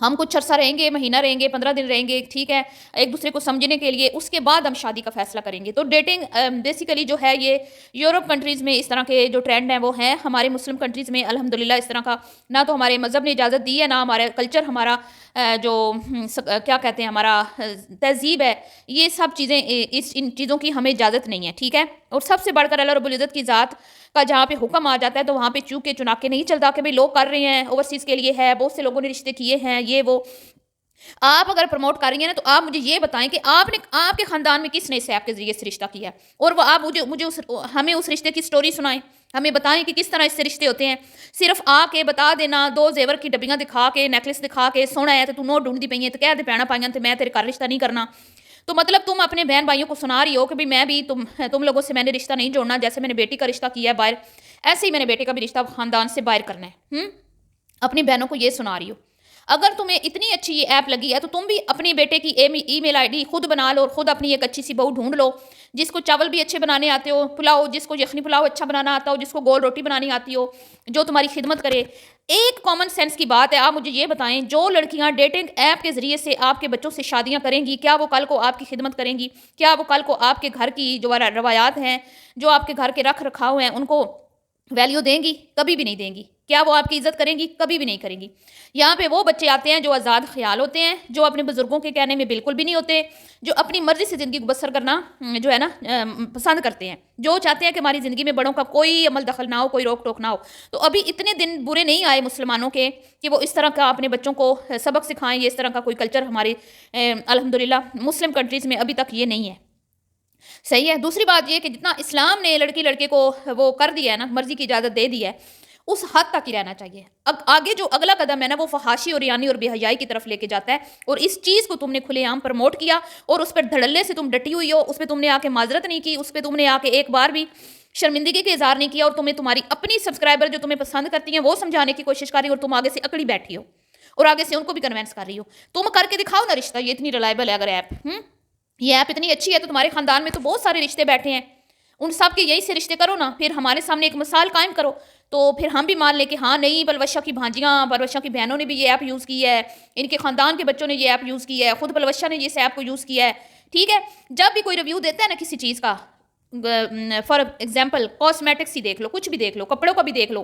ہم کچھ عرصہ رہیں گے، مہینہ رہیں گے، 15 دن رہیں گے، ٹھیک ہے، ایک دوسرے کو سمجھنے کے لیے، اس کے بعد ہم شادی کا فیصلہ کریں گے۔ تو ڈیٹنگ بیسیکلی جو ہے یہ یورپ کنٹریز میں اس طرح کے جو ٹرینڈ ہیں وہ ہیں، ہمارے مسلم کنٹریز میں الحمدللہ اس طرح کا نہ تو ہمارے مذہب نے اجازت دی ہے، نہ ہمارا کلچر، ہمارا جو کیا کہتے ہیں ہمارا تہذیب ہے، یہ سب چیزیں ان چیزوں کی ہمیں اجازت نہیں ہے، ٹھیک ہے۔ اور سب سے بڑھ کر اللہ رب العزت کی ذات کا جہاں پہ حکم آ جاتا ہے تو وہاں پہ چونکے چناکے نہیں چلتا کہ بھئی لوگ کر رہے ہیں، اوورسیز کے لیے ہے، بہت سے لوگوں نے رشتے کیے ہیں، یہ وہ۔ آپ اگر پروموٹ کر رہی ہیں نا تو آپ مجھے یہ بتائیں کہ آپ کے خاندان میں کس نے اس ایپ کے ذریعے سے رشتہ کیا ہے، اور وہ آپ مجھے ہمیں اس رشتے کی سٹوری سنائیں، ہمیں بتائیں کہ کس طرح اس سے رشتے ہوتے ہیں۔ صرف آ کے بتا دینا، 2 زیور کی ڈبیاں دکھا کے، نیکلس دکھا کے، سونا ہے تو نوٹ ڈھونڈ دی پئی ہے تو کہہ دے پینا پائیاں تو میں تیرے گھر رشتہ نہیں کرنا۔ تو مطلب تم اپنے بہن بھائیوں کو سنا رہی ہو کہ میں بھی تم لوگوں سے میں نے رشتہ نہیں جوڑنا، جیسے میں نے بیٹی کا رشتہ کیا ہے باہر، ایسے ہی میں نے بیٹے کا بھی رشتہ خاندان سے باہر کرنا ہے۔ اپنی بہنوں کو یہ سنا رہی ہو۔ اگر تمہیں اتنی اچھی یہ ایپ لگی ہے تو تم بھی اپنے بیٹے کی ای میل آئی ڈی خود بنا لو اور خود اپنی ایک اچھی سی بہو ڈھونڈ لو، جس کو چاول بھی اچھے بنانے آتے ہو، پلاؤ، جس کو یخنی پلاؤ اچھا بنانا آتا ہو، جس کو گول روٹی بنانی آتی ہو، جو تمہاری خدمت کرے۔ ایک کامن سینس کی بات ہے، آپ مجھے یہ بتائیں، جو لڑکیاں ڈیٹنگ ایپ کے ذریعے سے آپ کے بچوں سے شادیاں کریں گی، کیا وہ کل کو آپ کی خدمت کریں گی؟ کیا وہ کل کو آپ کے گھر کی جو روایات ہیں، جو آپ کے گھر کے رکھ رکھاؤ ہیں، ان کو ویلیو دیں گی؟ کبھی بھی نہیں دیں گی۔ کیا وہ آپ کی عزت کریں گی؟ کبھی بھی نہیں کریں گی۔ یہاں پہ وہ بچے آتے ہیں جو آزاد خیال ہوتے ہیں، جو اپنے بزرگوں کے کہنے میں بالکل بھی نہیں ہوتے، جو اپنی مرضی سے زندگی کو بسر کرنا جو ہے نا پسند کرتے ہیں، جو چاہتے ہیں کہ ہماری زندگی میں بڑوں کا کوئی عمل دخل نہ ہو، کوئی روک ٹوک نہ ہو۔ تو ابھی اتنے دن برے نہیں آئے مسلمانوں کے کہ وہ اس طرح کا اپنے بچوں کو سبق سکھائیں، یہ اس طرح کا کوئی کلچر ہمارے الحمدللہ مسلم کنٹریز میں ابھی تک یہ نہیں ہے۔ صحیح ہے۔ دوسری بات یہ کہ جتنا اسلام نے لڑکی لڑکے کو وہ کر دیا ہے نا، مرضی کی اجازت دے دی ہے، اس حد تک ہی رہنا چاہیے۔ اب آگے جو اگلا قدم ہے نا وہ فحاشی اور ریانی اور بے حیائی کی طرف لے کے جاتا ہے، اور اس چیز کو تم نے کھلے عام پروموٹ کیا اور اس پر دھڑلے سے تم ڈٹی ہوئی ہو، اس پہ تم نے آ کے معذرت نہیں کی، اس پہ تم نے آ کے ایک بار بھی شرمندگی کا اظہار نہیں کیا، اور تمہیں تمہاری اپنی سبسکرائبر جو تمہیں پسند کرتی ہیں وہ سمجھانے کی کوشش کر رہی ہو، اور تم آگے سے اکڑی بیٹھی ہو اور آگے سے ان کو بھی کنونس کر رہی ہو۔ تم کر کے دکھاؤ نا رشتہ، یہ اتنی ریلائبل ہے اگر ایپ، یہ ایپ اتنی اچھی ہے تو تمہارے خاندان میں تو بہت سارے رشتے بیٹھے ہیں، ان سب کے یہی سے رشتے کرو نا، پھر ہمارے سامنے ایک مثال قائم کرو، تو پھر ہم بھی مان لیں کہ ہاں نہیں، پلوشہ کی بھانجیاں، پلوشہ کی بہنوں نے بھی یہ ایپ یوز کی ہے، ان کے خاندان کے بچوں نے یہ ایپ یوز کی ہے، خود پلوشہ نے اس ایپ کو یوز کیا ہے، ٹھیک ہے۔ جب بھی کوئی ریویو دیتا ہے نا کسی چیز کا، فار ایگزامپل کاسمیٹکس ہی دیکھ لو، کچھ بھی دیکھ لو، کپڑوں کا بھی دیکھ لو،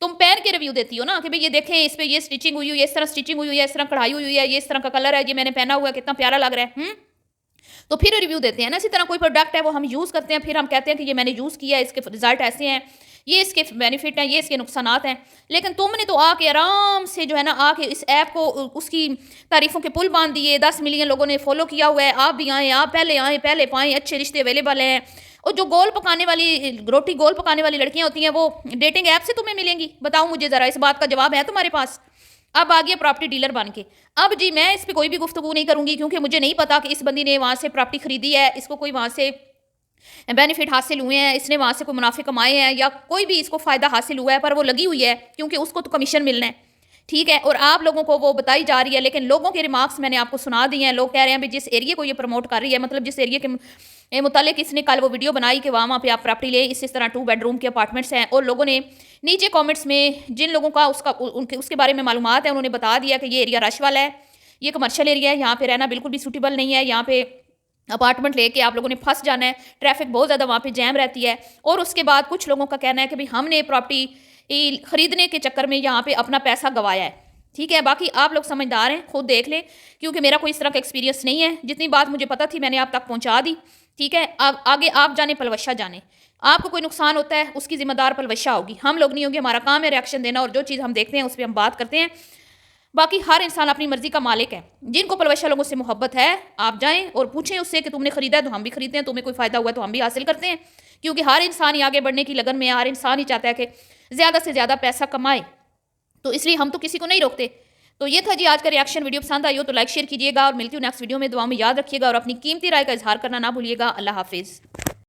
تم پہن کے ریویو دیتی ہو نا کہ بھئی یہ دیکھیں اس پہ یہ سٹیچنگ ہوئی ہوئی ہے، اس طرح سٹیچنگ ہوئی ہوئی ہے، اس طرح کڑھائی ہوئی ہوئی ہے، یہ اس طرح کا کلر ہے، یہ میں نے پہنا ہوا ہے، کتنا پیارا لگ رہا ہے، تو پھر ریویو دیتے ہیں نا۔ اسی طرح کوئی پروڈکٹ ہے وہ ہم یوز کرتے ہیں، پھر ہم کہتے ہیں کہ یہ میں نے یوز کیا ہے، اس کے رزلٹ ایسے ہیں، یہ اس کے بینیفٹ ہیں، یہ اس کے نقصانات ہیں۔ لیکن تم نے تو آ کے آرام سے جو ہے نا آ کے اس ایپ کو اس کی تعریفوں کے پل باندھ دیے، 10 ملین لوگوں نے فالو کیا ہوا ہے، آپ بھی آئیں، آپ پہلے آئیں، پہلے پائیں، اچھے رشتے اویلیبل ہیں۔ اور جو گول پکانے والی روٹی گول پکانے والی لڑکیاں ہوتی ہیں وہ ڈیٹنگ ایپ سے تمہیں ملیں گی؟ بتاؤ مجھے ذرا، اس بات کا جواب ہے تمہارے پاس؟ اب آگے پراپرٹی ڈیلر بن کے، اب جی میں اس پہ کوئی بھی گفتگو نہیں کروں گی، کیونکہ مجھے نہیں پتا کہ اس بندی نے وہاں سے پراپرٹی خریدی ہے، اس کو کوئی وہاں سے بینیفٹ حاصل ہوئے ہیں، اس نے وہاں سے کوئی منافع کمائے ہیں، یا کوئی بھی اس کو فائدہ حاصل ہوا ہے، پر وہ لگی ہوئی ہے کیونکہ اس کو تو کمیشن ملنا ہے، ٹھیک ہے۔ اور آپ لوگوں کو وہ بتائی جا رہی ہے، لیکن لوگوں کے ریمارکس میں نے آپ کو سنا دی ہیں، لوگ کہہ رہے ہیں جس ایریے کو یہ پروموٹ کر رہی ہے، مطلب جس ایریے کے متعلق اس نے کل وہ ویڈیو بنائی کہ وہاں پہ آپ پراپرٹی لیں، اس طرح 2 بیڈ روم کے اپارٹمنٹس ہیں، اور لوگوں نے نیچے کامنٹس میں جن لوگوں کا اس کے بارے میں معلومات ہیں انہوں نے بتا دیا کہ یہ ایریا رش والا ہے، یہ کمرشل ایریا ہے، یہاں پہ رہنا بالکل بھی سوٹیبل نہیں ہے، یہاں پہ اپارٹمنٹ لے کے آپ لوگوں نے پھنس جانا ہے، ٹریفک بہت زیادہ وہاں پہ جیم رہتی ہے۔ اور اس کے بعد کچھ لوگوں کا کہنا ہے کہ ہم نے پراپرٹی خریدنے کے چکر میں یہاں پہ اپنا پیسہ گوایا ہے، ٹھیک ہے۔ باقی آپ لوگ سمجھدار ہیں، خود دیکھ لیں، کیونکہ میرا کوئی اس طرح کا ایکسپیرینس نہیں ہے، جتنی بات مجھے پتہ تھی میں نے آپ تک پہنچا دی، ٹھیک ہے۔ آگے آپ جانے پلوشہ جانے، آپ کو کوئی نقصان ہوتا ہے اس کی ذمہ دار پلوشہ ہوگی، ہم لوگ نہیں ہوگے، ہمارا کام ہے ریاکشن دینا، اور جو چیز ہم دیکھتے ہیں اس پہ ہم بات کرتے ہیں۔ باقی ہر انسان اپنی مرضی کا مالک ہے، جن کو پلوشہ لوگوں سے محبت ہے آپ جائیں اور پوچھیں اس سے کہ تم نے خریدا ہے تو ہم بھی خریدتے ہیں، تمہیں کوئی فائدہ ہوا ہے تو ہم بھی حاصل کرتے ہیں، کیونکہ ہر انسان ہی آگے بڑھنے کی لگن میں ہے، ہر انسان ہی چاہتا ہے کہ زیادہ سے زیادہ پیسہ کمائے، تو اس لیے ہم تو کسی کو نہیں روکتے۔ تو یہ تھا جی آج کا ریاکشن، ویڈیو پسند آئی ہو تو لائک شیئر کیجیے گا، اور ملتی ہوں نیکسٹ ویڈیو میں، دعا میں یاد رکھیے گا اور اپنی قیمتی رائے کا اظہار کرنا نہ بھولیے گا۔ اللہ حافظ۔